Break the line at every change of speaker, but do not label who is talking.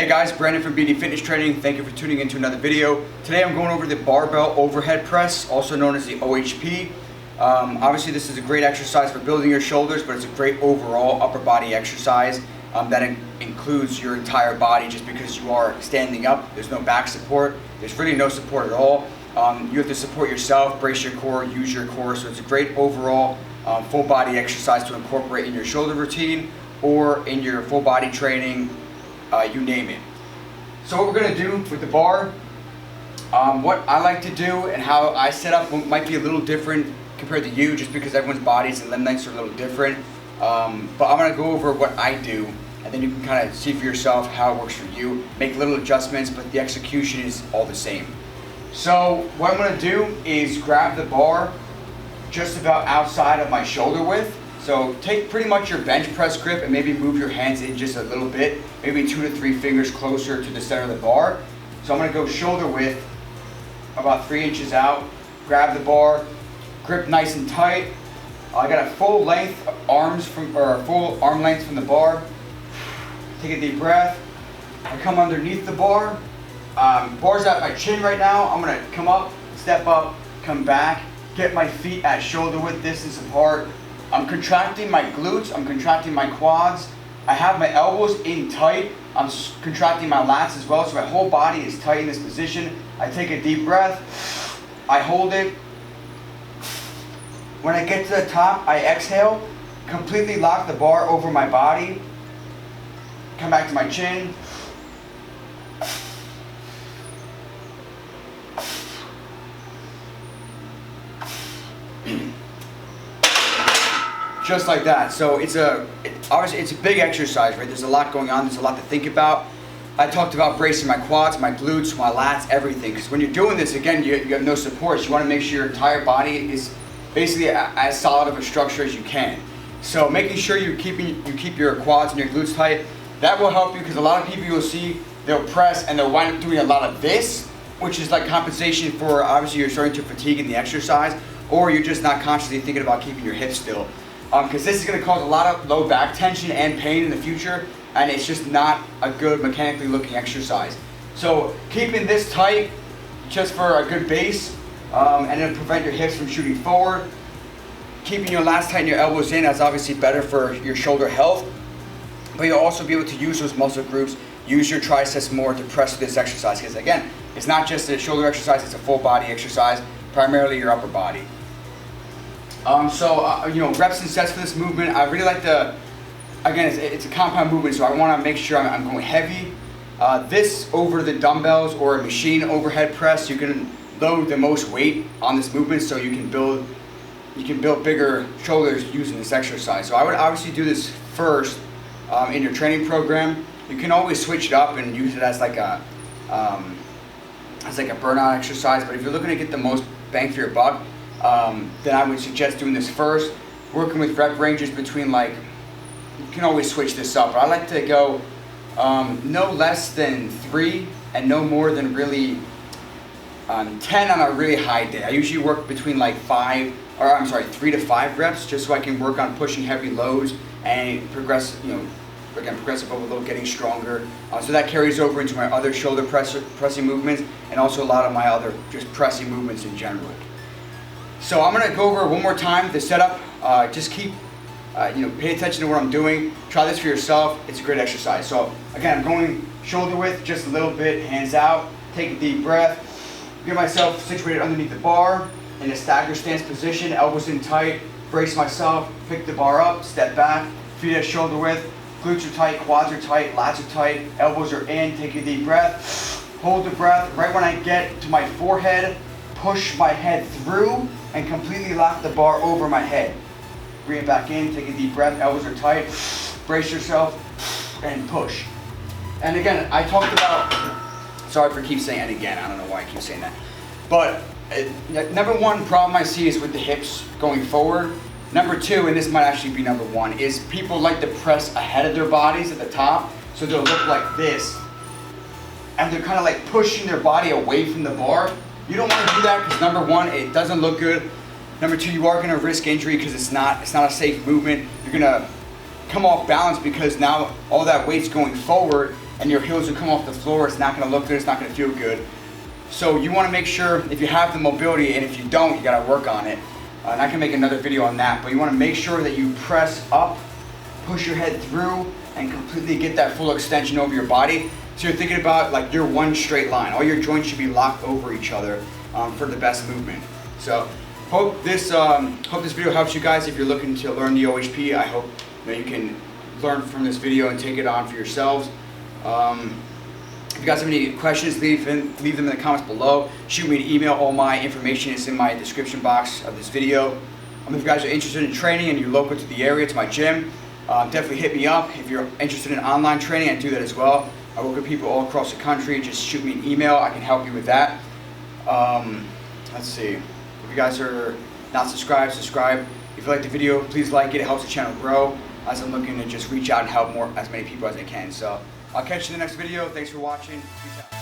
Hey guys, Brandon from BD Fitness Training. Thank you for tuning into another video. Today I'm going over the barbell overhead press, also known as the OHP. Obviously this is a great exercise for building your shoulders, but it's a great overall upper body exercise that includes your entire body just because you are standing up. There's no back support. There's really no support at all. You have to support yourself, brace your core, use your core. So it's a great overall full body exercise to incorporate in your shoulder routine or in your full body training. You name it. So what we're going to do with the bar, what I like to do and how I set up might be a little different compared to you just because everyone's bodies and limb lengths are a little different. But I'm going to go over what I do and then you can kind of see for yourself how it works for you. Make little adjustments, but the execution is all the same. So what I'm going to do is grab the bar just about outside of my shoulder width. So take pretty much your bench press grip and maybe move your hands in just a little bit, maybe 2 to 3 fingers closer to the center of the bar. So I'm going to go shoulder width, about 3 inches out, grab the bar, grip nice and tight. I got a full length full arm length from the bar. Take a deep breath. I come underneath the bar. Bar's at my chin right now. I'm going to come up, step up, come back, get my feet at shoulder width distance apart. I'm contracting my glutes, I'm contracting my quads. I have my elbows in tight. I'm contracting my lats as well, so my whole body is tight in this position. I take a deep breath, I hold it. When I get to the top, I exhale, completely lock the bar over my body. Come back to my chin. Just like that. So obviously it's a big exercise, right? There's a lot going on. There's a lot to think about. I talked about bracing my quads, my glutes, my lats, everything. Because when you're doing this, again, you have no support. So you want to make sure your entire body is basically as solid of a structure as you can. So making sure you keep your quads and your glutes tight, that will help you because a lot of people you'll see, they'll press and they'll wind up doing a lot of this, which is like compensation for obviously you're starting to fatigue in the exercise, or you're just not consciously thinking about keeping your hips still. Because this is going to cause a lot of low back tension and pain in the future, and it's just not a good mechanically looking exercise. So keeping this tight just for a good base, and it'll prevent your hips from shooting forward. Keeping your lats tight and your elbows in is obviously better for your shoulder health, but you'll also be able to use those muscle groups, use your triceps more to press this exercise, because again, it's not just a shoulder exercise, it's a full body exercise, primarily your upper body. Reps and sets for this movement, I really like it's a compound movement, so I want to make sure I'm going heavy. This over the dumbbells or a machine overhead press, you can load the most weight on this movement, so you can build bigger shoulders using this exercise. So I would obviously do this first in your training program. You can always switch it up and use it as like a burnout exercise, but if you're looking to get the most bang for your buck, then I would suggest doing this first, working with rep ranges between you can always switch this up, but I like to go no less than 3 and no more than really 10 on a really high day. I usually work between 3 to 5 reps just so I can work on pushing heavy loads and progressive overload, getting stronger. So that carries over into my other shoulder pressing movements and also a lot of my other just pressing movements in general. So I'm going to go over one more time the setup. Just keep, pay attention to what I'm doing. Try this for yourself. It's a great exercise. So again, I'm going shoulder width just a little bit, hands out. Take a deep breath. Get myself situated underneath the bar in a stagger stance position, elbows in tight. Brace myself, pick the bar up, step back, feet at shoulder width. Glutes are tight, quads are tight, lats are tight, elbows are in. Take a deep breath. Hold the breath. Right when I get to my forehead, push my head through and completely lock the bar over my head. Bring it back in, take a deep breath, elbows are tight, brace yourself, and push. And again, I talked about, sorry for keep saying it again, I don't know why I keep saying that. But number one problem I see is with the hips going forward. Number two, and this might actually be number one, is people like to press ahead of their bodies at the top, so they'll look like this. And they're kind of like pushing their body away from the bar. You don't want to do that because number one, it doesn't look good. Number two, you are going to risk injury because it's not a safe movement. You're going to come off balance because now all that weight's going forward and your heels will come off the floor. It's not going to look good. It's not going to feel good. So you want to make sure if you have the mobility, and if you don't, you got to work on it. And I can make another video on that. But you want to make sure that you press up, push your head through, and completely get that full extension over your body. So you're thinking about like your one straight line. All your joints should be locked over each other for the best movement. So hope this video helps you guys if you're looking to learn the OHP. I hope that you can learn from this video and take it on for yourselves. If you guys have any questions, leave them in the comments below. Shoot me an email. All my information is in my description box of this video. If you guys are interested in training and you're local to the area, to my gym, definitely hit me up. If you're interested in online training, I do that as well. I work with people all across the country. Just shoot me an email. I can help you with that. Let's see. If you guys are not subscribed, subscribe. If you like the video, please like it. It helps the channel grow as I'm looking to just reach out and help as many people as I can. So I'll catch you in the next video. Thanks for watching. Peace out.